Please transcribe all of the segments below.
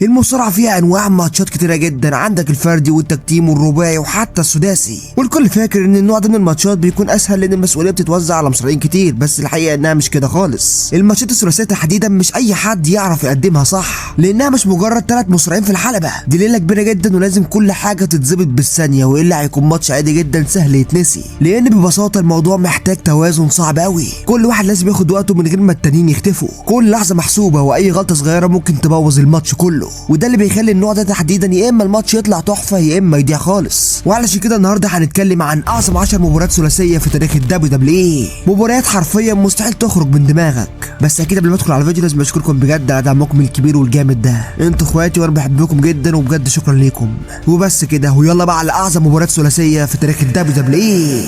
المصارعه فيها انواع ماتشات كتيره جدا، عندك الفردي والتكتيم والرباعي وحتى السداسي، والكل فاكر ان النوع ده من الماتشات بيكون اسهل لان المسؤوليه بتتوزع على مصارعين كتير، بس الحقيقه انها مش كده خالص. الماتشات الثلاثيه تحديدا مش اي حد يعرف يقدمها صح، لانها مش مجرد 3 مصارعين في الحلبه، دي ليله كبيره جدا ولازم كل حاجه تتظبط بالثانيه، والا هيكون ماتش عادي جدا سهل يتنسي، لان ببساطه الموضوع محتاج توازن صعب قوي، كل واحد لازم ياخد وقته من غير ما التانيين يختفوا، كل لحظه محسوبه واي غلطه صغيره ممكن تبوظ الماتش كله، وده اللي بيخلي النوع ده تحديدا يا اما الماتش يطلع تحفه يا اما يضيع خالص. وعلشان كده النهارده هنتكلم عن اعظم 10 مباريات ثلاثيه في تاريخ الدبليو دبليو اي، مباريات حرفيا مستحيل تخرج من دماغك. بس اكيد قبل ما ادخل على الفيديو لازم اشكركم بجد على دعمكم الكبير والجامد ده، انتوا اخواتي وانا بحبكم جدا وبجد شكرا ليكم. وبس كده، ويلا بقى على اعظم مباريات ثلاثيه في تاريخ الدبليو دبليو اي.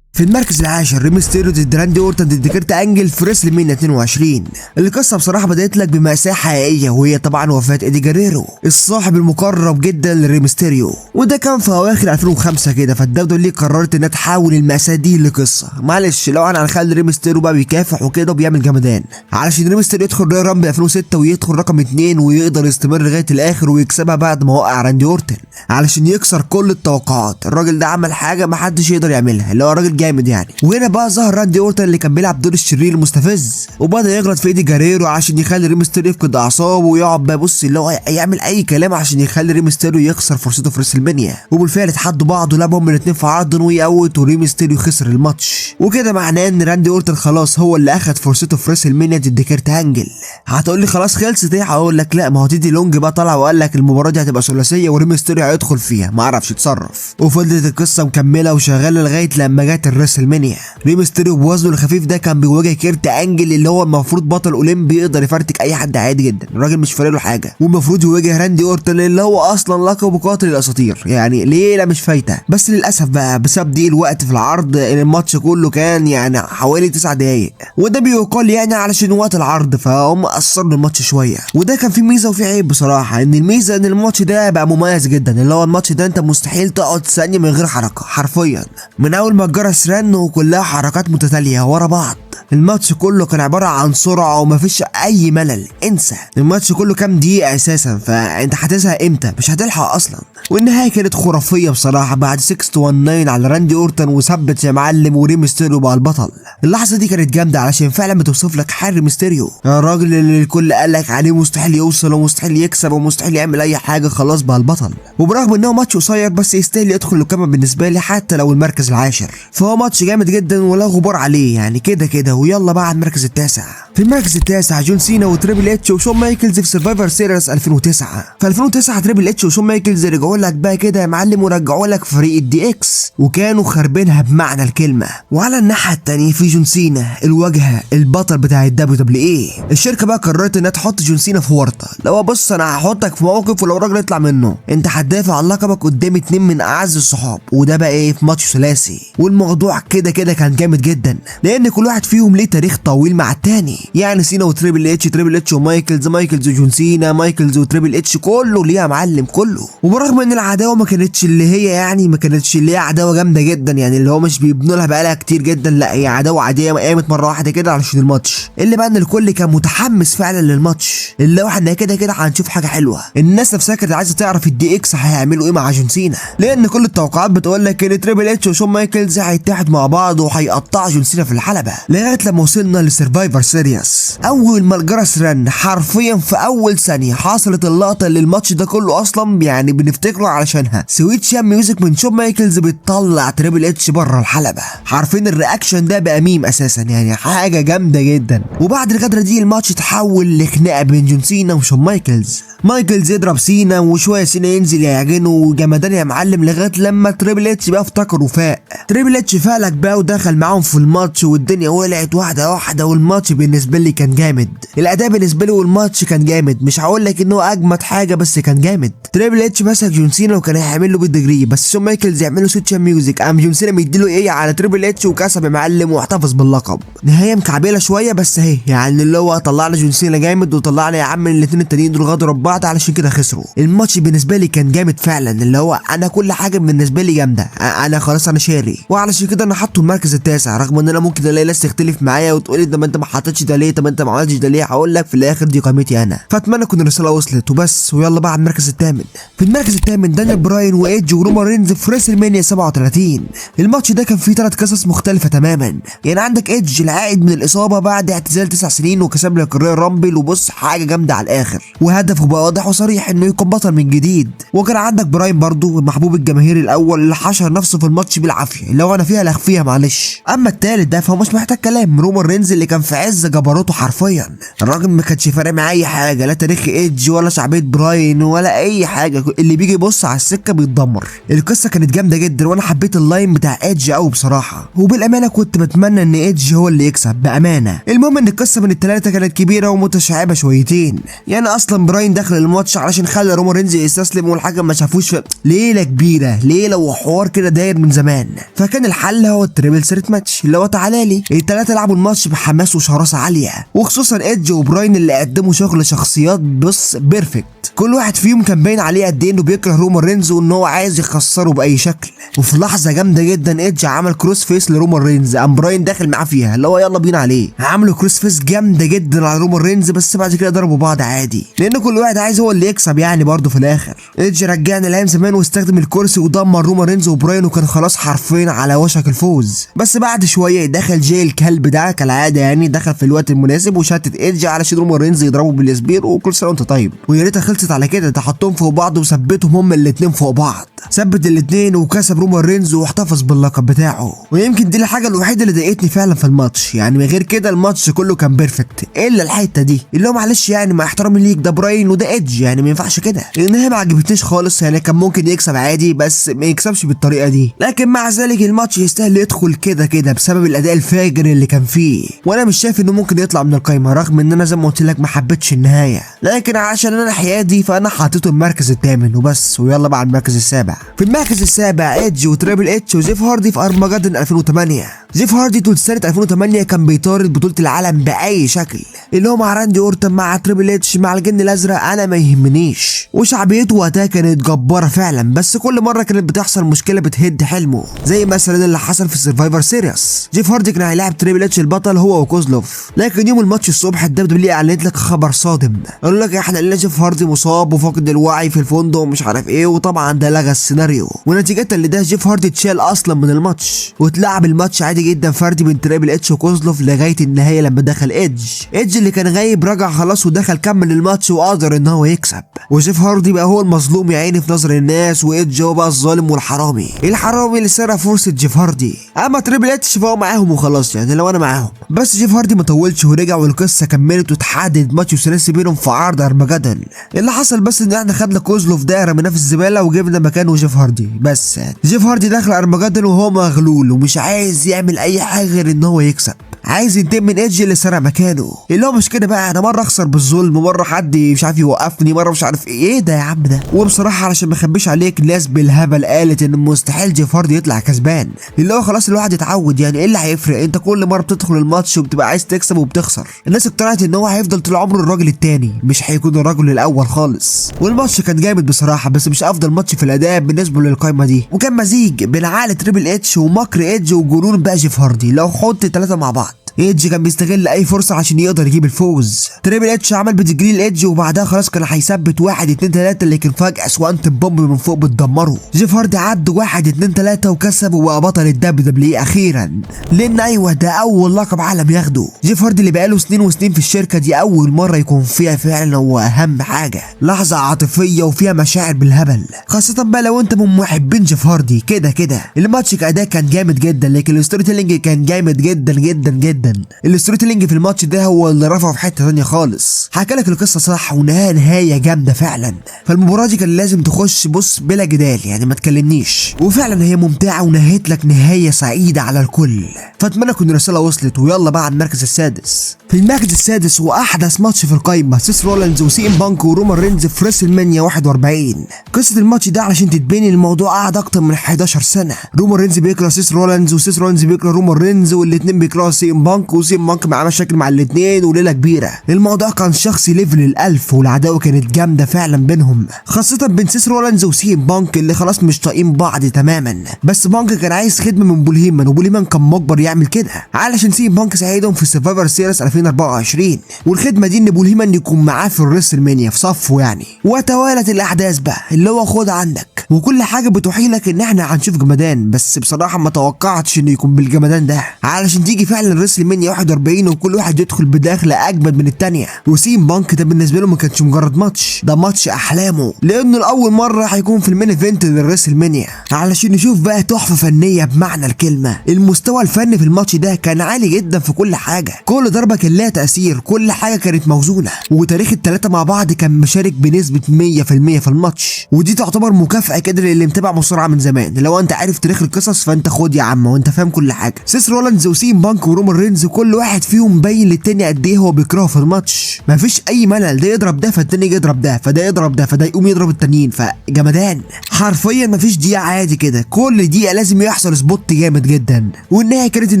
في المركز العاشر ريمستيريو ضد راندي اورتن ضد كيرت انجل في ريسل مينيا 22. القصه بصراحه بدات لك بمأساة حقيقيه، وهي طبعا وفاه ايدي جاريرو الصاحب المقرب جدا لريمستيريو، وده كان في اواخر 2005 كده. فالدبليو قررت انها تحول المأساة دي لقصه. معلش لو انا هنخلي ريمستيريو بقى بيكافح وكده وبيعمل جمدان، علشان ريمستيريو يدخل رويال رامبل 2006 ويدخل رقم 2 ويقدر يستمر لغايه الاخر ويكسبها بعد ما وقع راندي اورتن، علشان يكسر كل التوقعات. الراجل ده عمل حاجه ما حدش يقدر يعملها، اللي هو راجل جامد يعني. وهنا بقى ظهر راندي اورتن اللي كان بيلعب دور الشرير المستفز، وبدا يغلط في ايدي جاريرو عشان يخلي ريمستيريو يفقد اعصابه ويقعد بقى بص اللي هو يعمل اي كلام عشان يخلي ريمستيريو يخسر فرصته في ريسل مانيا. وبالفعل اتحدوا بعض ولعبهم الاثنين في عرض ويقوت، وريمستيريو خسر الماتش، وكده معناه ان راندي اورتن خلاص هو اللي اخد فرصته في ريسل مانيا ضد كيرت انجل. هتقول لي خلاص خلصت ايه؟ هقول لك لا، ما هو تيدي لونج بقى طلع وقال لك المباراه دي هتبقى ثلاثيه وريمستيريو هيدخل فيها، ما عرفش يتصرف، وفضلت القصه مكمله وشغاله لغايه لما جت الريسل مانيا. ريمستيريو بوزنه الخفيف ده كان بيواجه كيرت انجل اللي هو المفروض بطل اولمبي يقدر يفرتك اي حد عادي جدا، الراجل مش فارق له حاجه، والمفروض يواجه راندي اورتن اللي هو اصلا لقبه قاتل الاساطير، يعني ليله مش فايته. بس للاسف بقى بسبب ضيق الوقت في العرض الماتش كله كان يعني حوالي 9 دقايق، وده بيقال يعني علشان وقت العرض، فهم قصروا الماتش شويه. وده كان فيه ميزه وفيه عيب بصراحه. ان الميزه ان الماتش ده بقى مميز جدا، اللي هو الماتش ده انت مستحيل تقعد ثانيه من غير حركه، حرفيا من اول ما الجرس رن وكلها حركات متتاليه ورا بعض. الماتش كله كان عباره عن سرعه ومفيش اي ملل، انسى. الماتش كله كام دقيقه اساسا، فانت هتزهق امتى؟ مش هتلحق اصلا. والنهايه كانت خرافيه بصراحه بعد 619 على راندي اورتن وثبت يا معلم، وريمستيريو بقى البطل. اللحظه دي كانت جامده علشان فعلا بتوصف لك حال ريمستيريو، الراجل اللي الكل قال لك عليه مستحيل يوصل ومستحيل يكسب ومستحيل يعمل اي حاجه، خلاص بقى البطل. وبرغم انه ماتش قصير بس يستاهل يدخل القمه بالنسبه لي حتى لو المركز العاشر، فهو ماتش جامد جدا ولا غبار عليه يعني كده كده. ويلا بقى على المركز التاسع. في المركز التاسع جون سينا وتريبل اتش وشون مايكلز في سرفايفر سيريس 2009. في 2009 تريبل اتش وشون مايكلز رجعوا لك بقى كده يا معلم، ورجعوا لك فريق الدي اكس وكانوا خربينها بمعنى الكلمه. وعلى الناحيه الثانيه في جون سينا الواجهه البطل بتاع الدبليو دبليو اي. الشركه بقى قررت انها تحط جون سينا في ورطه، لو بص انا هحطك في موقف ولو الراجل يطلع منه انت هتدافع عن لقبك قدام 2 من اعز الصحاب، وده بقى ايه في ماتش ثلاثي. والموضوع كده كده كان جامد جدا لان كل واحد فيهم ليه تاريخ طويل مع التاني، يعني سينا وتريبل اتش، تريبل اتش ومايكلز، مايكلز وجون سينا، مايكلز وتريبل اتش، كله ليه يا معلم كله. وبرغم ان العداوه ما كانتش اللي هي يعني ما كانتش اللي هي عداوه جامده جدا، يعني اللي هو مش بيبنوا لها بقالها كتير جدا، لا هي عداوه عاديه قامت مره واحده كده علشان الماتش، اللي بقى ان الكل كان متحمس فعلا للماتش، اللي هو احنا كده كده هنشوف حاجه حلوه. الناس نفسها كانت عايزه تعرف الدي اكس هيعملوا ايه مع جون سينا، لان كل التوقعات بتقول لك ان تريبل اتش وشون مايكلز هيتحدوا مع بعض وهيقطعوا جون سينا في الحلبه، لغايه لما وصلنا لسرفايفر سيريس. اول ما الجرس رن حرفيا في اول ثانيه حصلت اللقطه اللي الماتش ده كله اصلا يعني بنفتكره علشانها، سويت شام ميوزك من شون مايكلز بتطلع تريبل اتش بره الحلبه. حرفيا الرياكشن ده بقى ميم اساسا، يعني حاجه جامده جدا. وبعد الغدره دي الماتش اتحول لخناقه بين جون سينا وشون مايكلز. مايكلز يضرب سينا وشويه سينا ينزل يعجنه وجمدان يا معلم، لغايه لما تريبل اتش بقى افتكر وفاق. تريبل اتش فالك بقى ودخل معاهم في الماتش والدنيا ولعت فتحت واحده واحده، والماتش بالنسبه لي كان جامد. الاداء بالنسبه لي والماتش كان جامد، مش هقول لك ان هو اجمد حاجه بس كان جامد. تريبل اتش مسك جون سينا وكان هيعمل له بالدجري، بس شون مايكلز يعمل له سويتش ميوزك، قام جون سينا مديله ايه على تريبل اتش وكسب يا معلم واحتفظ باللقب. نهايه مكعبله شويه بس اهي، يعني اللي هو طلعنا جون سينا جامد وطلعنا يا عم الاثنين التانيين دول غدروا ببعض علشان كده خسروا. الماتش بالنسبه لي كان جامد فعلا، اللي هو انا كل حاجه بالنسبه لي جامده، انا خلاص انا شاري، وعلشان كده انا حاطه المركز التاسع، رغم ان انا ممكن الاقي ناس تختلف معايا وتقول لي ده ما انت ما حطيتش ده ليه، طب انت ما عملتش ده ليه. هقول لك في الاخر دي قيمتي انا، فاتمنى تكون الرساله وصلت وبس. ويلا بقى على المركز الثامن. في المركز الثامن دانيال براين وايدج ورومان رينز في ريسل مانيا 37. الماتش ده كان فيه 3 قصص مختلفه تماما. يعني عندك ايدج العائد من الاصابه بعد اعتزال 9 سنين وكسب لك الرويال رامبل، وبص حاجه جامده على الاخر، وهدفه بقى واضح وصريح انه يكون بطل من جديد. وكان عندك براين برضو محبوب الجماهير الاول اللي حشر نفسه في الماتش بالعافيه، اللي هو انا فيها لخفيها معلش. اما التالت ده فهو مش محتاج كلام، رومان رينز اللي كان في عز جبروته حرفيا. الراجل ما كانش فارق معاه اي حاجه، لا تاريخ ايدج ولا شعبيه براين ولا اي حاجه، اللي بيجي يبص على السكه بيتدمر. القصه كانت جامده جدا، وانا حبيت اللاين بتاع ايدج قوي بصراحه، وبالامانه كنت بتمنى ان ايدج هو اللي يكسب بامانه. المهم ان القصه من الثلاثه كانت كبيره ومتشعبه شويتين. يعني اصلا براين دخل الماتش علشان خلى رومان رينز يستسلم، والحكم ما شافوش في ليله كبيره، ليله وحوار كده داير من زمان. فكان الحل هو التريبل سيرت ماتش، اللي هو تعالى لي. الثلاثه لعبوا الماتش بحماس وشراسه عاليه، وخصوصا ايدج وبراين اللي قدموا شغل شخصيات بص بيرفكت. كل واحد فيهم كان باين عليه قد ايه انه بيكره رومان رينز وان هو عايز يخسره باي شكل. وفي لحظه جامده جدا ايدج عمل كروس فيس لرومان رينز، قام براين داخل معاه فيها اللي هو يلا بينا عليه. عملوا كروس فيس جامده جدا على رومان رينز، بس بعد كده ضربوا بعض عادي، لان كل واحد عايز هو اللي يكسب يعني. برضه في الاخر ايدج رجعنا لايام زمان واستخدم الكرسي ودمر رومان رينز وبراين، وكان خلاص حرفيا على وشك الفوز. بس بعد شويه دخل جاي الكلب ده كالعاده، يعني دخل في الوقت المناسب وشتت ايدج علشان رومان رينز يضربه بالسبير، وكل سنه وانت طيب. ويا ريتها خلصت على كده، ده حطهم فوق بعض وثبتهم هما الاثنين فوق بعض، ثبت الاثنين وكسب رومان رينز واحتفظ باللقب بتاعه. ويمكن دي الحاجه الوحيده اللي ضايقتني فعلا في الماتش، يعني من غير كده الماتش كله كان بيرفكت، الا الحته دي اللي هو معلش يعني مع احترامي ليك ده براين وده ايدج، يعني ما ينفعش كده. النهايه ما عجبتنيش خالص، يعني كان ممكن يكسب عادي بس ما يكسبش بالطريقه دي. لكن مع ذلك الماتش يستاهل يدخل كده كده بسبب الاداء الفاجر اللي كان فيه، وانا مش شايف انه ممكن يطلع من القايمه، رغم ان انا زي ما قلت لك ما حبيتش النهايه، لكن عشان انا حيادي فانا حاطته المركز الثامن وبس. ويلا بقى على المركز السابع. في المركز السابع ايدج وتريبل اتش وجيف هاردي في ارماجدن 2008. جيف هاردي طول سنه 2008 كان بيطارد بطوله العالم باي شكل، اللي هو مع راندي اورتن مع تريبل اتش مع الجن الازرق، انا ما يهمنيش. وشعبيته وقتها كانت جباره فعلا، بس كل مره كانت بتحصل مشكله بتهد حلمه، زي مثلا اللي حصل في سرفايفر سيريس. جيف هاردي كان هيلاعب تريبل اتش البطل هو وكوزلوف، لكن يوم الماتش الصبح الدبليو اعلنت لك خبر صادم، قالوا لك احنا لقينا جيف هاردي مصاب وفاقد الوعي في الفندق ومش عارف ايه، وطبعا ده لغى السيناريو، ونتيجه لده جيف هاردي اتشال اصلا من الماتش، واتلعب الماتش عادي جدا فردي بين تريبل اتش وكوزلوف لغايه النهايه لما دخل ايدج. ايدج اللي كان غايب رجع خلاص ودخل كمل الماتش وقدر ان هو يكسب، وجيف هاردي بقى هو المظلوم يا عيني في نظر الناس، وايدج هو بقى الظالم والحرامي، الحرامي اللي سرق فرصه جيف هاردي. اما تريبل اتش فهو معاهم وخلاص، يعني لو انا معاهم. بس جيف هاردي ما طولش ورجع، والقصه كملت وتحدد ماتش ثلاثي بينهم في عرض ارمجدن. اللي حصل بس ان احنا خدنا كوزلوف ده رميناه في الزباله وجبنا مكانه جيف هاردي. بس يعني جيف هاردي دخل ارمجدن وهو مغلول ومش عايز يعمل اي حاجه غير ان هو يكسب، عايز ينتقم من ايدج اللي سرق مكانه. اللي هو مش كده بقى، انا مره اخسر بالظلم، مره حد مش عارف يوقفني، مره مش عارف ايه ده يا عم ده. وبصراحه علشان ما اخبيش عليك، ناس بالهبل قالت ان مستحيل جيف هاردي يطلع كسبان، اللي هو خلاص الواحد اتعود، يعني ايه اللي هيفرق، انت كل مره بتدخل الماتش وبتبقى عايز تكسب وبتخسر. الناس اقتنعت ان هو هيفضل طول عمره الراجل التاني، مش هيكون الراجل الاول خالص. والماتش كان جامد بصراحه، بس مش افضل ماتش في الاداء بالنسبه للقائمه دي، وكان مزيج بين عقل تريبل اتش ومكر ايدج وجنون بقى جيف هاردي، لو حط الثلاثه مع بعض. ايدج كان بيستغل اي فرصه عشان يقدر يجيب الفوز. تريبل اتش عمل بتجري الايدج وبعدها خلاص كان هيثبت 1 2 3، لكن فجاه سوانت بومب من فوق بتدمره. جيف هاردي عد 1 2 3 وكسب وبقى بطل الدبليو اخيرا، لان ايوه ده اول لقب عالم ياخده. جيف هاردي اللي بقاله سنين وسنين في الشركه دي اول مره يكون فيها فعلا هو اهم حاجه، لحظه عاطفيه وفيها مشاعر بالهبل، خاصه بقى لو انت من محبين جيف هاردي. كده الماتش كأداء كان جامد جدا، لكن الستوري تيلينج كان جامد جدا جدا جدا. الستوري تيلينج في الماتش ده هو اللي رفعه في حته ثانيه خالص، حكى لك القصه صح نهايه جامده فعلا. فالمباراه دي كان لازم تخش بص بلا جدال، يعني ما تكلمنيش، وفعلا هي ممتعه ونهيت لك نهايه سعيده على الكل. فاتمنى تكون الرساله وصلت. ويلا بقى على المركز السادس. في المركز السادس واحدث ماتش في القايمه، سيس رولينز وسي ام بانك ورومان رينز في ريسل مانيا 41. قصه الماتش ده علشان تتبني الموضوع قعد اكتر من 11 سنه. رومان رينز بيكره سيس رولينز، وسيس رولينز بيكره رومان رينز، والاثنين بيكرهوا سي ام بانك، وسي ام بانك معاه مشاكل مع الاثنين وليله كبيره. الموضوع كان شخصي ليفل الالف، والعداوه كانت جامده فعلا بينهم، خاصه بين سيس رولينز وسي ام بانك اللي خلاص مش طايقين بعض تماما. بس بانك كان عايز خدمه من بول هيمن، وبول هيمن كان مجبر يعمل كده علشان سي ام بانك ساعدهم في سرفايفر سيريس 2024، والخدمه دي ان بول هيمن يكون معاه في الريسل مانيا في صفه يعني. وتوالت الاحداث بقى اللي هو خد عندك، وكل حاجه بتوحي لك ان احنا هنشوف جمدان، بس بصراحه ما توقعتش انه يكون بالجمدان ده علشان تيجي فعلا ريسل مانيا 41 وكل واحد يدخل بداخله اجمد من الثانيه. وسيم بانك ده بالنسبه له ما كانش مجرد ماتش، ده ماتش احلامه، لانه لاول مره هيكون في المين ايفنت للريسل مانيا علشان نشوف بقى تحفه فنيه بمعنى الكلمه. المستوى الفني في الماتش ده كان عالي جدا في كل حاجه، كل ضربه كان لها تاثير، كل حاجه كانت موزونه، وتاريخ الثلاثه مع بعض كان مشارك بنسبه 100% في الماتش. ودي تعتبر مكافاه كده للي متابع مصارعه من زمان. لو انت عارف تاريخ القصص فانت خد يا عم وانت فاهم كل حاجه. سيس رولينز وسيم بانك ورومان رينز كل واحد فيهم مبين للتاني قد ايه هو بيكرهه في الماتش، مفيش اي ملل، ده يضرب ده فالتاني يضرب ده، فده يضرب ده فده يقوم يضرب التانيين، فجمدان حرفيا مفيش دقيقه عادي كده، كل دقيقه لازم يحصل سبوت جامد جدا. والنهايه كانت ان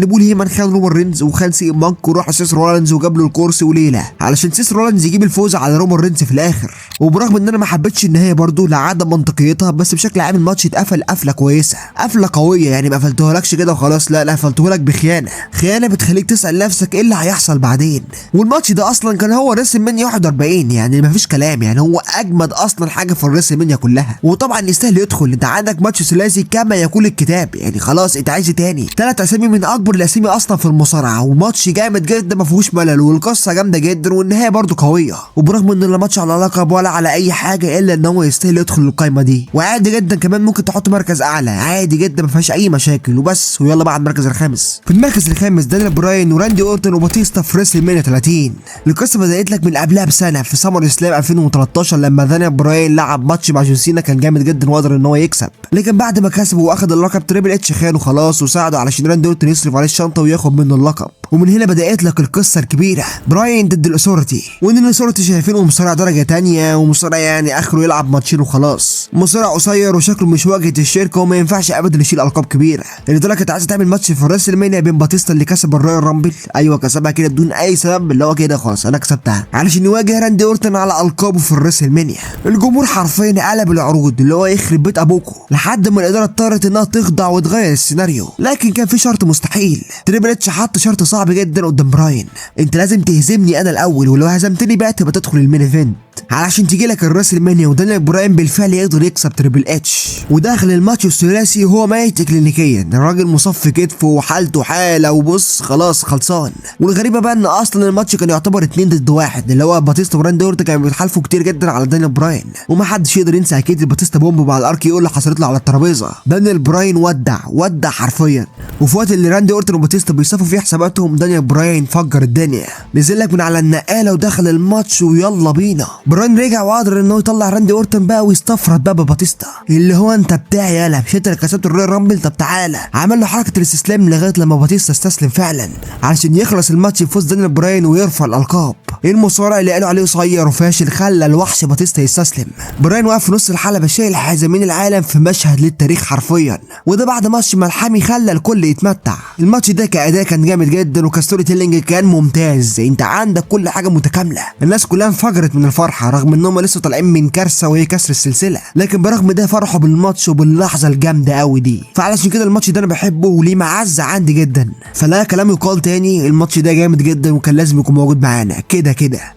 بول هيمن خان رومان رينز وخان سيم بانك وراح سيس رولينز وجاب له الكرسي وليله علشان سيس رولينز يجيب الفوز على رومان رينز في الاخر. وبرغم ان انا ما حبيتش النهايه برضه لعدم منطقيتها، بس بشكل عام الماتش اتقفل قفله كويسه، قفله قويه، يعني ما قفلتهولكش كده وخلاص، لا قفلتهولك بخيانه، خيانه بتخليك تسال نفسك ايه اللي هيحصل بعدين. والماتش ده اصلا كان هو ريسل مانيا 41، يعني ما فيش كلام، يعني هو اجمد اصلا حاجه في الريسل مانيا كلها، وطبعا يستاهل يدخل. انت عندك ماتش ثلاثي كما يقول الكتاب، يعني خلاص انت عايز تاني، ثلاث اسامي من اكبر الاسامي اصلا في المصارعه، وماتش جامد جدا ما فيهوش ملل، والقصه جامده جدا، والنهايه برده قويه. وبرغم ان الماتش على لقب ولا على اي حاجه الا ان هو يستاهل يدخل القايمه دي، وعادي جدا كمان ممكن تحط مركز اعلى عادي جدا ما فيهاش اي مشاكل وبس. ويلا بقى على المركز الخامس. في المركز الخامس دانيال براين وراندي اورتون وباتيستا في ريسل مانيا 30. القصه بدات لك من قبلها بسنه في سمر سلام 2013 لما دانيال براين لعب ماتش مع جون سينا كان جامد جدا وقدر ان هو يكسب، لكن بعد ما كسب واخد اللقب تريبل اتش خانه خلاص وساعده علشان راندي اورتون يصرف عليه الشنطه وياخد منه اللقب. ومن هنا بدات لك القصه الكبيره، براين ضد الاثورتي، وان الاثورتي شايفينه مصارع درجه تانية، ومصارع يعني اخره يلعب ماتشين وخلاص، مصارع قصير وشكله مش واجهه الشركه وما ينفعش ابدا يشيل القاب كبيره. الاداره كانت عايزه تعمل ماتش في الريسل مانيا بين باتيستا اللي كسب الرويال رامبل، ايوه كسبها كده بدون اي سبب، اللي هو كده خلاص انا كسبتها، علشان يواجه راندي اورتون على القابه في الريسل مانيا. الجمهور حرفيا قلب العروض اللي هو يخرب بيت ابوكو، لحد ما الاداره اضطرت انها تخضع وتغير السيناريو، لكن كان في شرط مستحيل. تريبل اتش حط شرط صعب جدا قدام براين، انت لازم تهزمني انا الاول، ولو هزمتني بقى تبقى تدخل المين ايفنت علشان تيجي لك الريسل مانيا. ودانيال براين بالفعل يقدر يكسب تريبل اتش، وداخل الماتش الثلاثي وهو ميت كلينيكيا، الراجل مصف كتفه وحالته حاله وبص خلاص خلصان. والغريبه بقى ان اصلا الماتش كان يعتبر 2 ضد 1، اللي هو باتيستا وراندي اورتون كانوا بيتحالفوا كتير جدا على دانيال براين، ومحدش يقدر ينسى اكيد الباتيستا بومب مع الارك يقول اللي حصلت له على الترابيزه. دانيال براين ودع حرفيا. وفي وقت اللي راندي اورتون وباتيستا بيصفوا فيه حساباتهم دانيال براين فجر الدنيا، نزل لك من على النقاله ودخل الماتش ويلا بينا. براين رجع وقدر انه يطلع راندي اورتون بقى ويستفرد بقى بباتيستا، اللي هو انت بتاعي يالا مش انت اللي كسبت الرويال رامبل، طب تعالى. عمل له حركه الاستسلام لغايه لما باتيستا استسلم فعلا علشان يخلص الماتش يفوز دانيال براين ويرفع الالقاب. المصارع اللي قالوا عليه قصير وفاشل خلى الوحش باتيستا يستسلم. براين واقف في نص الحلبه شايل حزامين العالم في مشهد للتاريخ حرفيا، وده بعد ماتش ملحمي خلى الكل يتمتع. الماتش ده كأداء كان جامد جدا، وكستوري تيلينج كان ممتاز، انت عندك كل حاجه متكامله. الناس كلها انفجرت من الفرحه رغم انهم لسه طالعين من كارثه وهي كسر السلسله، لكن برغم ده فرحوا بالماتش وباللحظه الجامده قوي دي. فعلشان كده الماتش ده انا بحبه وليه معزه عندي جدا، فلا كلام يقال تاني، الماتش ده جامد جدا وكان لازم يكون موجود معانا كده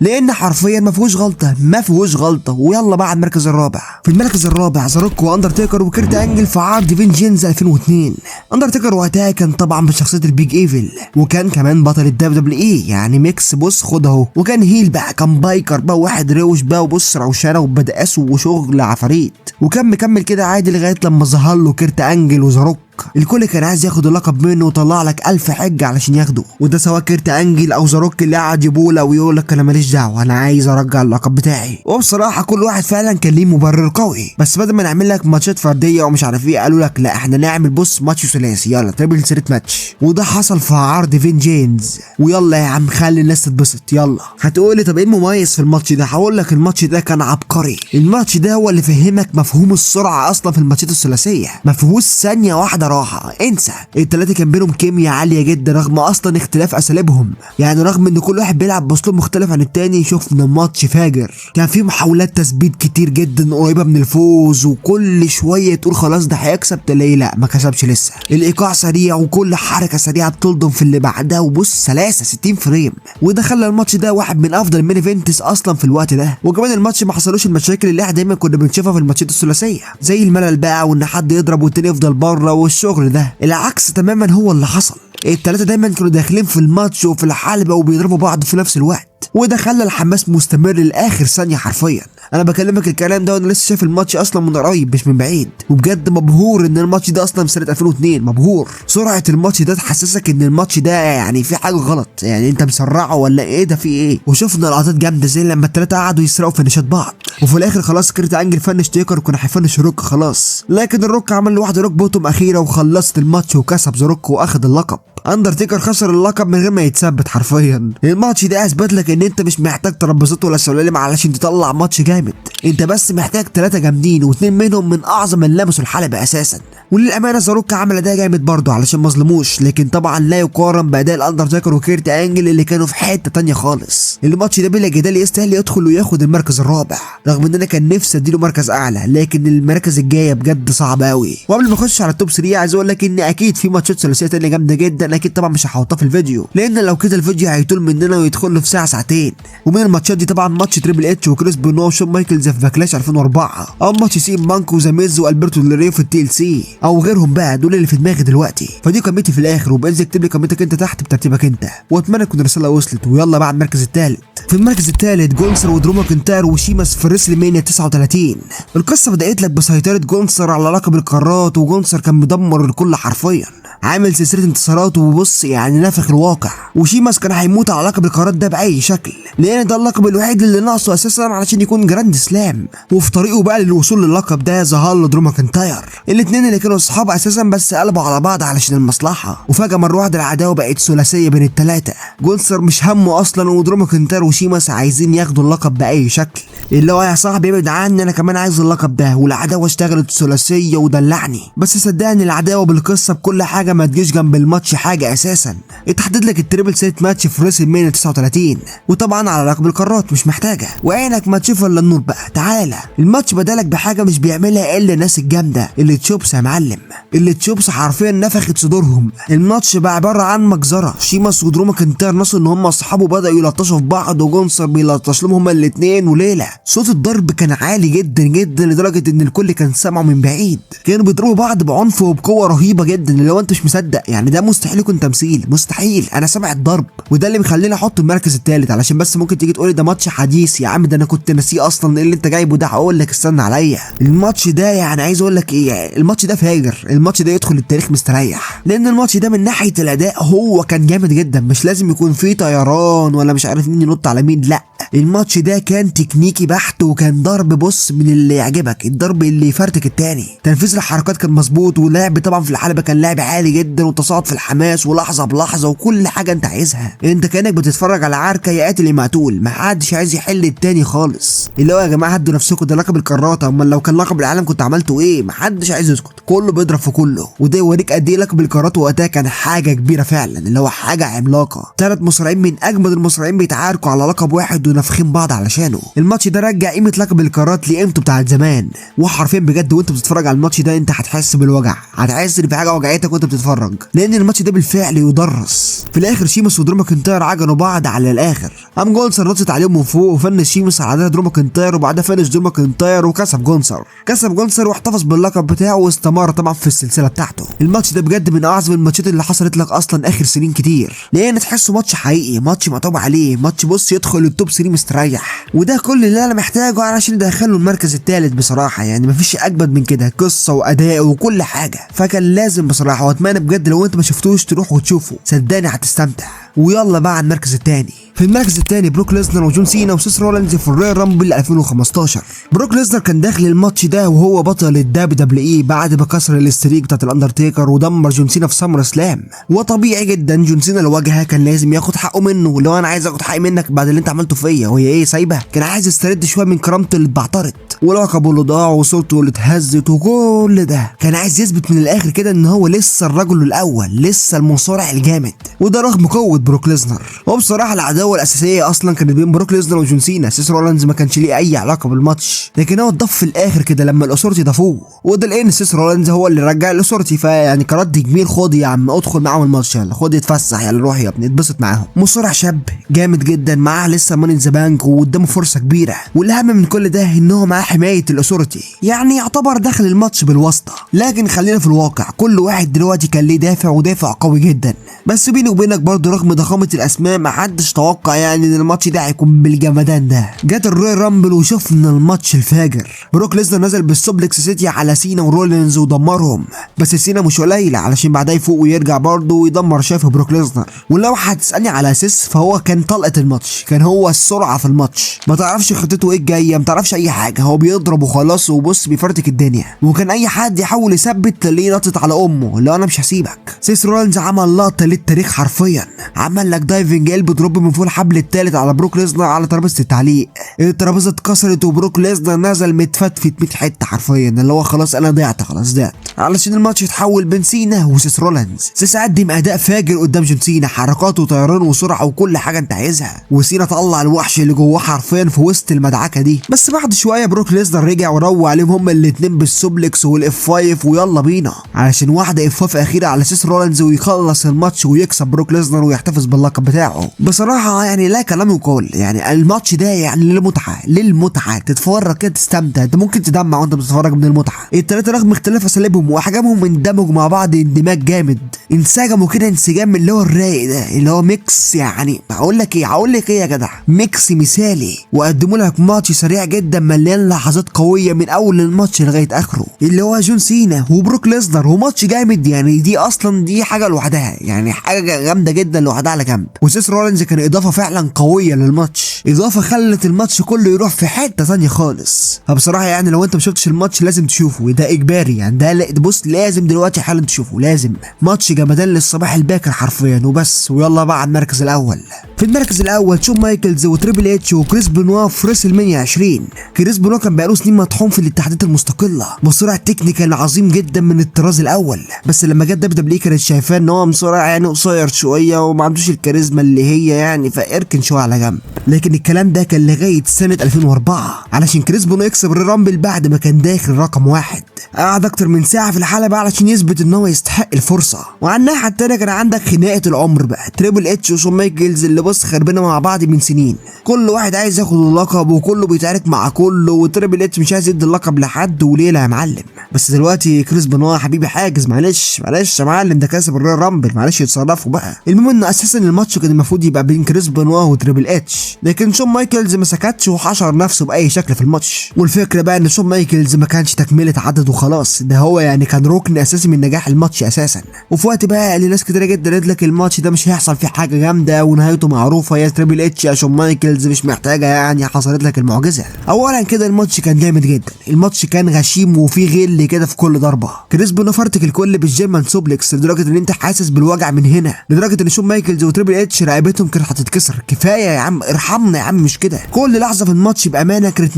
لان حرفيا ما فيهوش غلطه. ويلا بقى على المركز الرابع. في المركز الرابع ذا روك واندرتيكر وكيرت انجل في عرض فينجينز 2002. اندرتيكر وقتها كان طبعا بشخصيه البيج ايفل، وكان كمان بطل الدبليو دبليو اي، يعني ميكس بص خد اهو، وكان هيل بقى، كان بايكر بقى واحد روش وحوش بقى وبص روشانه وبدقاس وشغل عفاريت، وكان مكمل كده عادي لغايه لما ظهر له كيرت انجل وزاروك. الكل كان عايز ياخد اللقب منه وطلع لك 1000 حجه علشان ياخده، وده سواء كيرت انجل او زاروك اللي قعد يبوله ويقول لك انا ماليش دعوه انا عايز ارجع اللقب بتاعي. وبصراحه كل واحد فعلا كان ليه مبرر قوي، بس بدل ما نعمل لك ماتشات فرديه ومش عارف ايه قالوا لك لا احنا نعمل بص ماتش ثلاثي، يلا تريبل ثريت ماتش، وده حصل في عرض فين جينز. ويلا يا عم خلي الناس تتبسط يلا. هتقولي طب ايه المميز في الماتش ده؟ هقول لك الماتش ده كان عبقري. الماتش ده هو اللي فهمك مفهوم السرعه اصلا في الماتشات الثلاثيه، ما فيهوش ثانيه واحده راحه، انسى. التلاته كان بينهم كيمياء عاليه جدا رغم اصلا اختلاف اساليبهم، يعني رغم ان كل واحد بيلعب باسلوب مختلف عن التاني. شفنا ماتش فاجر كان فيه محاولات تثبيت كتير جدا قريبه من الفوز، وكل شويه تقول خلاص ده هيكسب تلاقيه لا ما كسبش لسه. الايقاع سريع وكل حركه سريعه بتلضم في اللي بعدها، وبص سلاسه 60 فريم، وده خلى الماتش ده واحد من افضل المين ايفنتس اصلا في الوقت ده. وكمان الماتش ما حصلوش المشاكل اللي احنا دايما كنا بنشوفها في الماتشات الثلاثيه زي الملل بقى وان حد يضرب والتاني يفضل بره والشغل ده، العكس تماما هو اللي حصل. التلاته دايما كانوا داخلين في الماتش وفي الحلبه وبيضربوا بعض في نفس الوقت، وده خلى الحماس مستمر لاخر ثانيه حرفيا. انا بكلمك الكلام ده وانا لسه شايف الماتش اصلا من قريب مش من بعيد، وبجد مبهور ان الماتش ده اصلا في سنه 2002. مبهور سرعه الماتش ده تحسسك ان الماتش ده يعني في حاجه غلط، يعني انت مسرعه ولا ايه ده في ايه. وشفنا لقطات جامده زي لما الثلاثه قعدوا يسرقوا فنشات بعض، وفي الاخر خلاص كيرت انجل فنش تيكر وكان هيفنش روك خلاص، لكن الروك عمل لوحده روك بوتوم اخيره وخلصت الماتش وكسب زاروك واخد اللقب. اندرتيكر خسر اللقب من غير ما يتثبت حرفيا. الماتش ده اثبت لك ان انت مش محتاج تربصات ولا سلالم علشان تطلع ماتش جامد، انت بس محتاج 3 جامدين واثنين منهم من اعظم اللي لمسوا الحلبة اساسا. وللامانه زاروك عمل اداء جامد برضه علشان ما ظلموش، لكن طبعا لا يقارن باداء الاندرتيكر وكيرت انجل اللي كانوا في حته تانيه خالص. الماتش ده بلا جدال يستاهل يدخل وياخد المركز الرابع، رغم ان انا كان نفسي اديله مركز اعلى، لكن المراكز الجايه بجد صعبه قوي. وقبل ما اخش على التوب 3 عايز اقول لك ان اكيد في ماتشات ثلاثيه تانيه جامده جدا، اكيد طبعا مش هحطها في الفيديو لان لو كده الفيديو هيطول مننا ويدخل له في ساعه ساعتين. ومن الماتشات دي طبعا ماتش تريبل اتش وكريس بنو وشون مايكلز في باكلاش 2004، او ماتش سي بانك وذا ميز والبرتو ديل في التي ال سي، او غيرهم بقى دول اللي في دماغي دلوقتي. فدي قيمتي في الاخر، وبانزل اكتب لي قيمتك انت تحت بترتيبك انت، واتمنى تكون الرساله وصلت. ويلا بقى المركز الثالث. في المركز الثالث جونسر ودرو ماكنتاير وشيماس في ريسل مانيا 39. القصه بدات لك بسيطره جونسر على لقب القارات، وجونسر كان مدمر الكل حرفيا، عامل سلسله انتصارات وبص يعني نافخ الواقع. وشيماس كان هيموت على لقب القارات ده باي شكل، لان ده اللقب الوحيد اللي ناقصه اساسا علشان يكون جراند سلام. وفي طريقه بقى للوصول للقب ده ظهر له درو ماكنتاير، الاثنين اللي كانوا اصحاب اساسا بس قلبوا على بعض علشان المصلحه، وفجاه مره واحده العداوه بقت ثلاثيه بين الثلاثه. جونسر مش همه اصلا، ودرو ماكنتاير وشيماس عايزين ياخدوا اللقب باي شكل، اللي هو يا صاحبي ابعد عني انا كمان عايز اللقب ده. والعداوه اشتغلت ثلاثيه ودلعني، بس صدقني العداوه بالقصه بكل حاجه ما تجيش جنب الماتش حاجه اساسا. اتحدد لك التريبل سيت ماتش في ريسل مانيا 39، وطبعا على لقب القارات مش محتاجه، وعينك ما تشوف الا النور بقى. تعالى الماتش بدالك بحاجه مش بيعملها الا الناس الجامده اللي تشوبس يا معلم، اللي تشوبس حرفيا نفخت صدورهم. الماتش بقى عباره عن مجزره، شيماس ودرو ماكنتاير نصوا ان هم اصحابه بداوا يلطشوا في بعض، وجونسر بيلطش لهم هما الاثنين، وليله صوت الضرب كان عالي جدا جدا لدرجه ان الكل كان سامعه من بعيد. كانوا بيضربوا بعض بعنف وبقوه رهيبه جدا، اللي هو انت مش مصدق يعني ده مستحيل يكون تمثيل، مستحيل. انا سامع الضرب، وده اللي مخليني احط المركز الثالث، علشان بس ممكن تيجي تقولي ده ماتش حديث يا عم، ده انا كنت ناسيه اصلا، ايه اللي انت جايبه ده؟ هقول لك استنى عليا. الماتش ده يعني عايز اقول لك ايه، الماتش ده فاجر، الماتش ده يدخل التاريخ مستريح، لان الماتش ده من ناحيه الاداء هو كان جامد جدا، مش لازم يكون فيه طيران ولا مش عارف مين ينط على مين، لا الماتش ده كان تكنيكي بحت، وكان ضرب بص من اللي يعجبك، الضرب اللي يفرتك التاني. تنفيذ الحركات كان مظبوط، واللعب طبعا في الحلبه كان لعب عالي جدا، وتصاعد في الحماس ولحظه بلحظه وكل حاجه انت عايزها. انت كانك بتتفرج على عركه يا قاتل يا مقتول، محدش عايز يحل التاني خالص. اللي هو يا جماعه هدوا نفسكم، ده لقب القارات، امال لو كان لقب العالم كنت عملتوا ايه؟ محدش عايز يسكت، كله بيضرب في كله. وده يوريك قد ايه لقب القارات وقتها كان حاجه كبيره فعلا، اللي هو حاجه عملاقه. 3 مصارعين من اجمد المصارعين بيتعاركوا على لقب واحد ونافخين بعض علشانه. الماتش ده رجع قيمه لقب القارات لقيمته بتاعت زمان، وحرفيا بجد وانت بتتفرج على الماتش ده انت هتحس بالوجع، هتحس ان في حاجه وجعتك وانت بتتفرج، لان الماتش ده بالفعل يدرس. في الاخر شيماس ودرو ماكنتاير عجنوا بعض على الاخر، قام جونسر نطت عليهم من فوق وفنش شيماس على درو ماكنتاير، وبعدها فنش درو ماكنتاير وكسب جونسر واحتفظ باللقب بتاعه، واستمر طبعا في السلسله بتاعته. الماتش ده بجد من اعظم الماتشات اللي حصلت لك اصلا اخر سنين كتير، لان تحسه ماتش حقيقي، ماتش متعوب عليه، ماتش بص يدخل التوب 3 مستريح، وده كل اللي انا محتاجه علشان ادخله المركز الثالث بصراحه. يعني مفيش اجمد من كده، قصه واداء وكل حاجه، فكان لازم بصراحه. واتمنى بجد لو انت ما شفتوش تروح وتشوفه، صدقني هتستمتع. ويلا بقى على المركز الثاني. في المركز الثاني بروك ليزنر وجون سينا وسيس رولينز في الرويال رامبل 2015. بروك ليزنر كان داخل الماتش ده وهو بطل الدبليو دبليو اي بعد ما كسر الاستريك بتاعت الاندرتيكر ودمر جون سينا في سمر سلام. وطبيعي جدا جون سينا اللي واجهها كان لازم ياخد حقه منه. لو انا عايز اخد حقي منك بعد اللي انت عملته فيا، وهي ايه سايبه؟ كان عايز يسترد شويه من كرامته اللي اتبعترت ولقبه اللي ضاع وصورته اللي اتهزت وكل ده. كان عايز يثبت من الاخر كده ان هو لسه الرجل الاول، لسه المصارع الجامد، وده رغم قوه بروك ليزنر. وبصراحه العداوه الاساسيه اصلا كانت بين بروك ليزنر وجون سينا. سيس رولينز ما كانش ليه اي علاقه بالماتش، لكن هو اتضاف في الاخر كده لما الاثورتي ضافوه، وده لان سيس رولينز هو اللي رجع الاثورتي. فيعني كرد جميل، خد يا عم ادخل معاهم الماتش، يلا خد اتفسح، يلا روح يا ابني اتبسط معاهم. مصارع شاب جامد جدا، معاه لسه ماني ذا بانك وقدامه فرصه كبيره، والاهم من كل ده ان هو معاه حمايه الاثورتي، يعني يعتبر داخل الماتش بالواسطه. لكن خلينا في الواقع، كل واحد دلوقتي كان ليه دافع ودافع قوي جدا. بس بيني وبينك برضه رغم ضخامه الاسماء ما حدش توقع يعني ان الماتش ده هيكون بالجمدان ده. جت الرويال رامبل وشفنا الماتش الفاجر. بروك ليزنر نزل بالسوبلكس سيتي على سينا ورولينز ودمرهم، بس سينا مش قليل علشان بعدها يفوق ويرجع برضه ويدمر شايف بروك ليزنر. ولو هتسالني على اساس فهو كان طلقه الماتش، كان هو السرعه في الماتش، ما تعرفش خطته ايه الجايه، ما تعرفش اي حاجه، هو بيضرب وخلاص وبص بيفرتك الدنيا. وكان اي حد يحاول يثبت تلاقيه نطت على امه، اللي انا مش هسيبك. سيس رولينز عمل لقطه للتاريخ حرفيا، عمل لك دايفنج قلب دروب من فوق الحبل الثالث على بروك ليزنر على ترابيزه التعليق. الترابيزه اتكسرت وبروك ليزنر نزل متفتفت 100 حته حرفيا، اللي هو خلاص انا ضيعت، خلاص ضيعت، علشان الماتش يتحول بين سينا وسيس رولينز. سيس قدم اداء فاجر قدام جون سينا، حركات وطيران وسرعه وكل حاجه انت عايزها، وسينا طلع الوحش اللي جواه حرفيا في وسط المدعكه دي. بس بعد شويه بروك ليزنر رجع وروق عليهم هما الاثنين بالسوبلكس والاف 5 ويلا بينا علشان واحده اف 5 اخيره على سيس رولينز ويخلص الماتش ويكسب بروك ليزنر ويحتفظ باللقب بتاعه. بصراحه يعني لا كلام يقال، يعني الماتش ده يعني للمتعه تتفرج كده تستمتع، انت ممكن تدمع وانت بتتفرج من المتعه. الثلاثه رغم اختلاف اساليبهم واحجامهم اندمجوا مع بعض اندماج جامد، انسجموا كده انسجام اللي هو الرايق ده، اللي هو ميكس. يعني هقول لك ايه يا جدع، ميكس مثالي. وقدموا لك ماتش سريع جدا مليان لحظات قويه من اول الماتش لغايه اخره، اللي هو جون سينا وبروك ليزنر، وماتش جامد. يعني دي اصلا دي حاجه لوحدها، يعني حاجه جامده جدا لوحدها على جنب. وسيس رولينز كان اضافه فعلا قويه للماتش، اضافه خلت الماتش كله يروح في حته ثانيه خالص. فبصراحه يعني لو انت ما شفتش الماتش لازم تشوفه، ده اجباري يعني، ده بص لازم دلوقتي حالا تشوفه، لازم. ماتش جمدان للصباح الباكر حرفيا وبس. ويلا بقى على المركز الاول. في المركز الاول شون مايكلز وتريبل اتش وكريس بنوا في ريسل مانيا 20. كريس بنوا كان بقاله سنين مطحون في الاتحادات المستقله، مصارع تكنيكال عظيم جدا من الطراز الاول، بس لما جت دبليو كانت شايفاه ان هو مصارع يعني قصير شويه وما عندوش الكاريزما اللي هي يعني، فاركن شويه على جنب. لكن الكلام ده كان لغايه سنه 2004 علشان كريس بنوا يكسب الرامبل بعد ما كان داخل رقم واحد. قعد اكتر من ساعه في الحلبه علشان يثبت ان هو يستحق الفرصه. وعلى الناحيه التانيه كان عندك خناقه العمر بقى، تريبل اتش وشون مايكلز اللي بص خربنا مع بعض من سنين، كل واحد عايز ياخد اللقب وكله بيتعارك مع كله، وتريبل اتش مش عايز يدي اللقب لحد وليله يا معلم. بس دلوقتي كريس بنوا حبيبي حاجز، معلش يا معلم، ده كاسب الرويال رامبل، معلش يتصرفوا بقى. المهم ان اساسا الماتش كان المفروض يبقى بين كريس بنوا وتريبل اتش، لكن شون مايكلز ما سكتش وحشر نفسه باي شكل في الماتش. والفكره بقى ان شون مايكلز ما كانش تكمله عدد وخلاص، ده هو يعني كان ركن اساسي من نجاح الماتش اساسا. وفي وقت بقى اللي ناس كتير جدا قالت لك الماتش ده مش هيحصل فيه حاجه جامده ونهايته معروفه، يا تريبل اتش يا شون مايكلز مش محتاجه، يعني حصلت لك المعجزه. اولا كده الماتش كان جامد جدا، الماتش كان غشيم وفيه غل كده في كل ضربه. كريس بنوا فرتك الكل بالجيرمان سوبلكس لدرجه ان انت حاسس بالوجع من هنا، لدرجه ان شون مايكلز وتريبل اتش رقبتهم كانت هتتكسر. كفايه يا عم، ارحمنا يا عم، مش كده. كل لحظه في الماتش بامانه كانت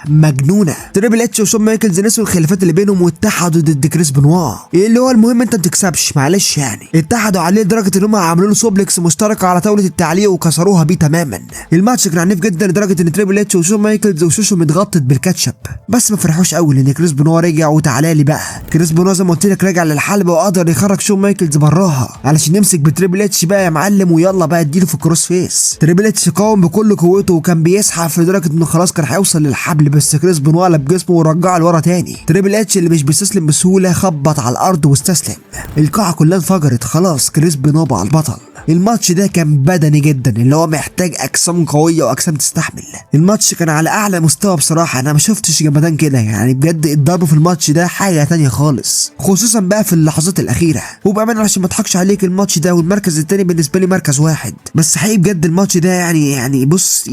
مجنونه. تريبل اتش وشون مايكلز نسوا الخلافات اللي بينهم واتحدوا ضد كريس بنوا، اللي هو المهم انت ما بتكسبش، معلش يعني. اتحدوا عليه لدرجه ان هم عملوا له سوبلكس مشتركه على طاوله التعليق وكسروها بيه تماما. الماتش كان عنيف جدا لدرجه ان تريبل اتش وشون مايكلز وشوشهم اتغطت بالكاتشب، بس ما فرحوش قوي لان كريس بنوا رجع. وتعالى لي بقى، كريس بنوا زي ما قلت لك رجع للحلبه وقدر يخرج شون مايكلز براها علشان يمسك بتريبل اتش بقى يا معلم، ويلا بقى اديله في الكروس فيس. تريبل اتش قاوم بكل قوته وكان بيسحب لدرجه انه خلاص كان هيوصل للحبل، بس كريس بنوا قلب جسمه ورجعه لورا تاني. تريبل اتش اللي مش بيستسلم بسهوله خبط على الارض واستسلم، القاعه كلها انفجرت، خلاص كريس بنوا بقى البطل. الماتش ده كان بدني جدا، اللي هو محتاج اجسام قويه واجسام تستحمل. الماتش كان على اعلى مستوى بصراحه، انا ما شفتش جمدان كده يعني بجد. الضرب في الماتش ده حاجه تانية خالص، خصوصا بقى في اللحظات الاخيره. وبامانه عشان ما اضحكش عليك، الماتش ده والمركز التاني بالنسبه لي مركز واحد بس. حقيقي بجد الماتش ده يعني بص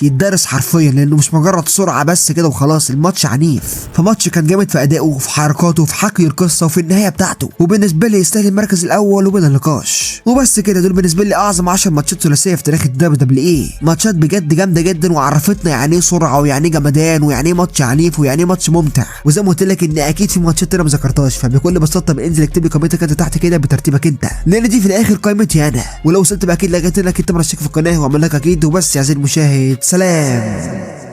يتدرس حرفيا، لانه مش مجرد سرعه بس كده وخلاص. الماتش عنيف، فماتش كان جامد في ادائه وفي حركاته وفي حكي القصه وفي النهايه بتاعته، وبالنسبه لي يستاهل المركز الاول وبلا نقاش. وبس كده، دول بالنسبه لي اعظم 10 ماتشات ثلاثيه في تاريخ الدبليو دبليو اي. ماتشات بجد جامده جدا، وعرفتنا يعني ايه سرعه ويعني ايه جمدان ويعني ايه ماتش عنيف ويعني ايه ماتش ممتع. وزي ما قلت لك ان اكيد في ماتشات انا ما ذكرتهاش، فبكل بساطه انزل اكتب لي قائمتك انت تحت كده بترتيبك انت، لان دي في الاخر قائمتي انا. ولو وصلت بقى اكيد لقيت انك انت مرشح في القناه واعمل لك اكيد. وبس يا عزيزي المشاهد، سلام.